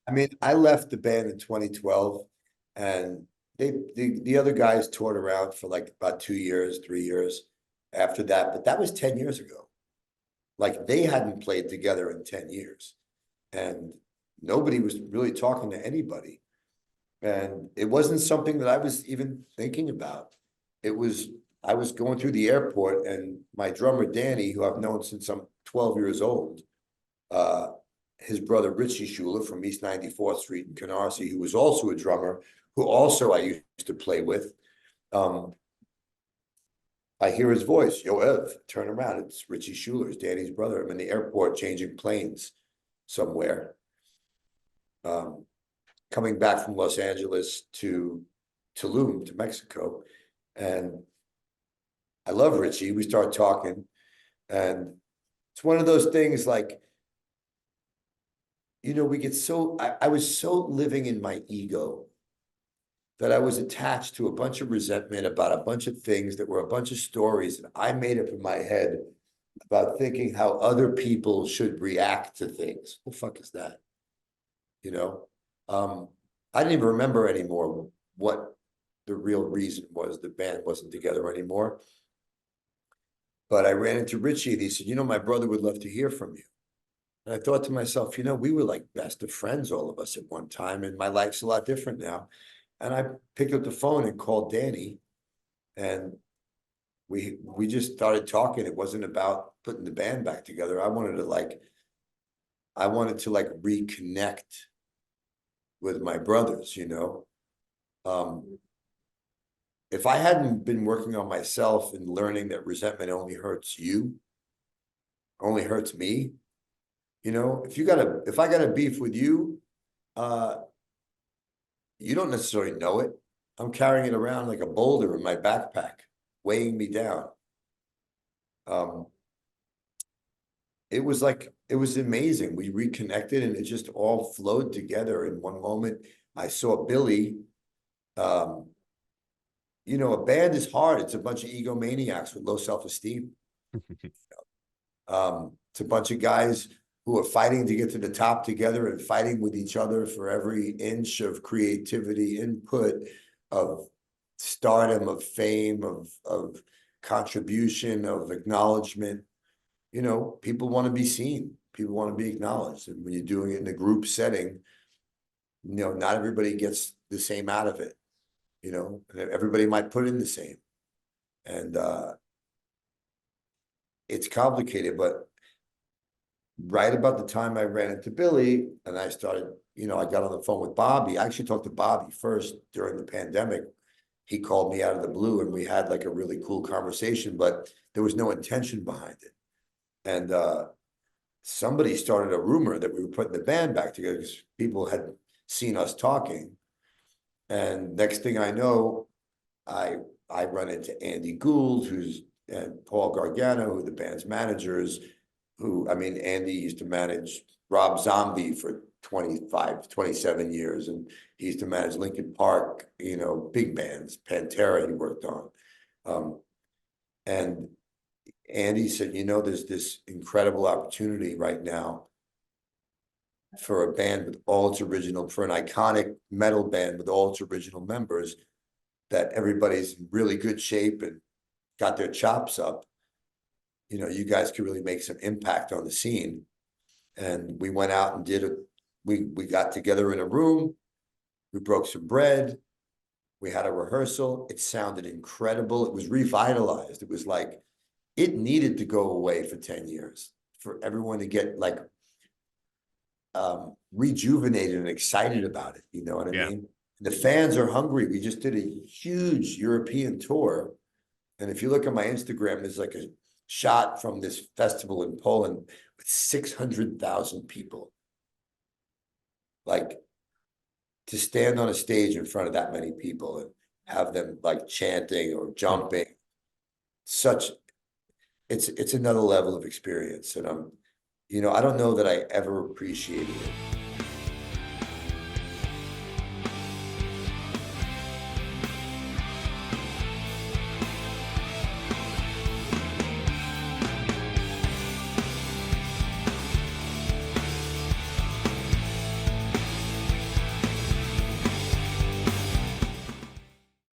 I mean, I left the band in 2012 and the other guys toured around for like about 2 years, 3 years after that, but that was 10 years ago. Like they hadn't played together in 10 years and nobody was really talking to anybody. And it wasn't something that I was even thinking about. It was, I was going through the airport and my drummer, Danny, who I've known since I'm 12 years old, uh, his brother Richie Schuler from East 94th Street in Canarsie, who was also a drummer, who also I used to play with. Um, I hear his voice, yo, Ev, turn around. It's Richie Schuler, it's Danny's brother. I'm in the airport changing planes somewhere. Um, Coming back from Los Angeles to Tulum, to Mexico. And I love Richie. We start talking, and it's one of those things like, we get so, I was so living in my ego that I was attached to a bunch of resentment about a bunch of things that were a bunch of stories that I made up in my head about thinking how other people should react to things. What the fuck is that? You know? I didn't even remember anymore what the real reason was the band wasn't together anymore. But I ran into Richie and he said, my brother would love to hear from you. And I thought to myself, we were like best of friends, all of us at one time, and my life's a lot different now. And I picked up the phone and called Danny, and we just started talking. It wasn't about putting the band back together. I wanted to like reconnect with my brothers, if I hadn't been working on myself and learning that resentment only hurts you, only hurts me, if I got a beef with you, you don't necessarily know it. I'm carrying it around like a boulder in my backpack, weighing me down. It was amazing. We reconnected and it just all flowed together in one moment. I saw Billy. A band is hard. It's a bunch of egomaniacs with low self-esteem. It's a bunch of guys who are fighting to get to the top together and fighting with each other for every inch of creativity, input, of stardom, of fame, of contribution, of acknowledgement. People want to be seen. People want to be acknowledged. And when you're doing it in a group setting, not everybody gets the same out of it. Everybody might put in the same. And it's complicated, but right about the time I ran into Billy and I started, I got on the phone with Bobby. I actually talked to Bobby first during the pandemic. He called me out of the blue and we had like a really cool conversation, but there was no intention behind it. And somebody started a rumor that we were putting the band back together because people had seen us talking. And next thing I know, I run into Andy Gould, and Paul Gargano, who are the band's managers, Andy used to manage Rob Zombie for 25, 27 years, and he used to manage Linkin Park, big bands, Pantera he worked on. And Andy said, there's this incredible opportunity right now for a band with all its original, for an iconic metal band with all its original members, that everybody's in really good shape and got their chops up. You guys could really make some impact on the scene. And we went out and we got together in a room, we broke some bread, we had a rehearsal. It sounded incredible. It was revitalized. It was like, it needed to go away for 10 years for everyone to get like rejuvenated and excited about it. You know what I mean? The fans are hungry. We just did a huge European tour. And if you look at my Instagram, there's like a shot from this festival in Poland with 600,000 people. Like, to stand on a stage in front of that many people and have them like chanting or jumping, it's another level of experience. And I don't know that I ever appreciated it.